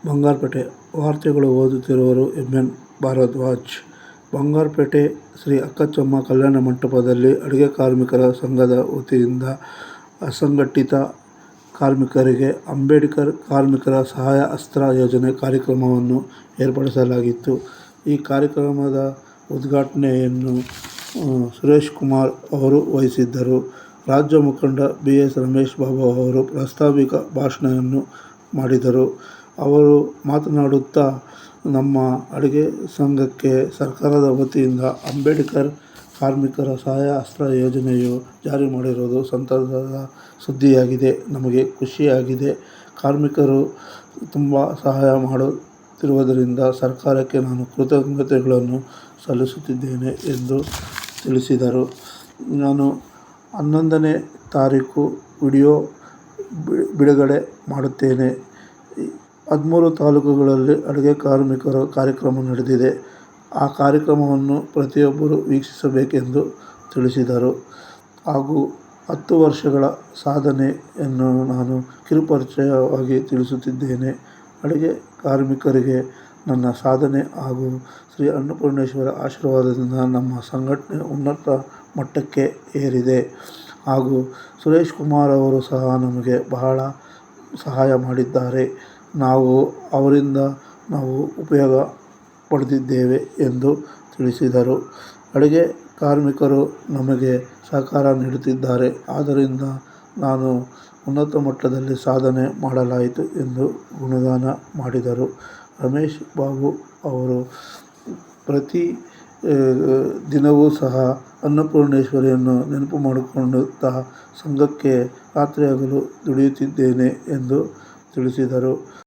ಬಂಗಾರಪೇಟೆ ವಾರ್ತೆಗಳು ಓದುತ್ತಿರುವವರು ಎಂ. ಭಾರದ್ವಾಜ್. ಬಂಗಾರಪೇಟೆ ಶ್ರೀ ಅಕ್ಕಚ್ಚಮ್ಮ ಕಲ್ಯಾಣ ಮಂಟಪದಲ್ಲಿ ಅಡುಗೆ ಕಾರ್ಮಿಕರ ಸಂಘದ ವತಿಯಿಂದ ಅಸಂಘಟಿತ ಕಾರ್ಮಿಕರಿಗೆ ಅಂಬೇಡ್ಕರ್ ಕಾರ್ಮಿಕರ ಸಹಾಯ ಹಸ್ತ ಯೋಜನೆ ಕಾರ್ಯಕ್ರಮವನ್ನು ಏರ್ಪಡಿಸಲಾಗಿತ್ತು. ಈ ಕಾರ್ಯಕ್ರಮದ ಉದ್ಘಾಟನೆಯನ್ನು ಸುರೇಶ್ಕುಮಾರ್ ಅವರು ವಹಿಸಿದ್ದರು. ರಾಜ್ಯ ಮುಖಂಡ ಬಿ. ಎಸ್. ರಮೇಶ್ ಬಾಬು ಅವರು ಪ್ರಾಸ್ತಾವಿಕ ಭಾಷಣ ಮಾಡಿದರು. ಅವರು ಮಾತನಾಡುತ್ತಾ, ನಮ್ಮ ಅಡುಗೆ ಸಂಘಕ್ಕೆ ಸರ್ಕಾರದ ವತಿಯಿಂದ ಅಂಬೇಡ್ಕರ್ ಕಾರ್ಮಿಕರ ಸಹಾಯ ಹಸ್ತ ಯೋಜನೆಯು ಜಾರಿ ಮಾಡಿರುವುದು ಸಂತಸದ ಸುದ್ದಿಯಾಗಿದೆ. ನಮಗೆ ಖುಷಿಯಾಗಿದೆ. ಕಾರ್ಮಿಕರು ತುಂಬ ಸಹಾಯ ಮಾಡುತ್ತಿರುವುದರಿಂದ ಸರ್ಕಾರಕ್ಕೆ ನಾನು ಕೃತಜ್ಞತೆಗಳನ್ನು ಸಲ್ಲಿಸುತ್ತಿದ್ದೇನೆ ಎಂದು ತಿಳಿಸಿದರು. ನಾನು 11ನೇ ತಾರೀಕು ವಿಡಿಯೋ ಬಿಡುಗಡೆ ಮಾಡುತ್ತೇನೆ. 13 ತಾಲೂಕುಗಳಲ್ಲಿ ಅಡುಗೆ ಕಾರ್ಮಿಕರ ಕಾರ್ಯಕ್ರಮ ನಡೆದಿದೆ. ಆ ಕಾರ್ಯಕ್ರಮವನ್ನು ಪ್ರತಿಯೊಬ್ಬರೂ ವೀಕ್ಷಿಸಬೇಕೆಂದು ತಿಳಿಸಿದರು. ಹಾಗೂ 10 ವರ್ಷಗಳ ಸಾಧನೆಯನ್ನು ನಾನು ಕಿರುಪರಿಚಯವಾಗಿ ತಿಳಿಸುತ್ತಿದ್ದೇನೆ. ಅಡುಗೆ ಕಾರ್ಮಿಕರಿಗೆ ನನ್ನ ಸಾಧನೆ ಹಾಗೂ ಶ್ರೀ ಅನ್ನಪೂರ್ಣೇಶ್ವರಿ ಆಶೀರ್ವಾದದಿಂದ ನಮ್ಮ ಸಂಘಟನೆ ಉನ್ನತ ಮಟ್ಟಕ್ಕೆ ಏರಿದೆ. ಹಾಗೂ ಸುರೇಶ್ಕುಮಾರ್ ಅವರು ಸಹ ನಮಗೆ ಬಹಳ ಸಹಾಯ ಮಾಡಿದ್ದಾರೆ. ಅವರಿಂದ ನಾವು ಉಪಯೋಗ ಪಡೆದಿದ್ದೇವೆ ಎಂದು ತಿಳಿಸಿದರು. ಅಡುಗೆ ಕಾರ್ಮಿಕರು ನಮಗೆ ಸಹಕಾರ ನೀಡುತ್ತಿದ್ದಾರೆ. ಆದ್ದರಿಂದ ನಾನು ಉನ್ನತ ಮಟ್ಟದಲ್ಲಿ ಸಾಧನೆ ಮಾಡಲಾಯಿತು ಎಂದು ಗುಣಗಾನ ಮಾಡಿದರು. ರಮೇಶ್ ಬಾಬು ಅವರು ಪ್ರತಿ ದಿನವೂ ಸಹ ಅನ್ನಪೂರ್ಣೇಶ್ವರಿಯನ್ನು ನೆನಪು ಮಾಡಿಕೊಳ್ಳುತ್ತಾ ಸಂಘಕ್ಕೆ ರಾತ್ರಿ ಹಗಲು ದುಡಿಯುತ್ತಿದ್ದೇನೆ ಎಂದು ತಿಳಿಸಿದರು.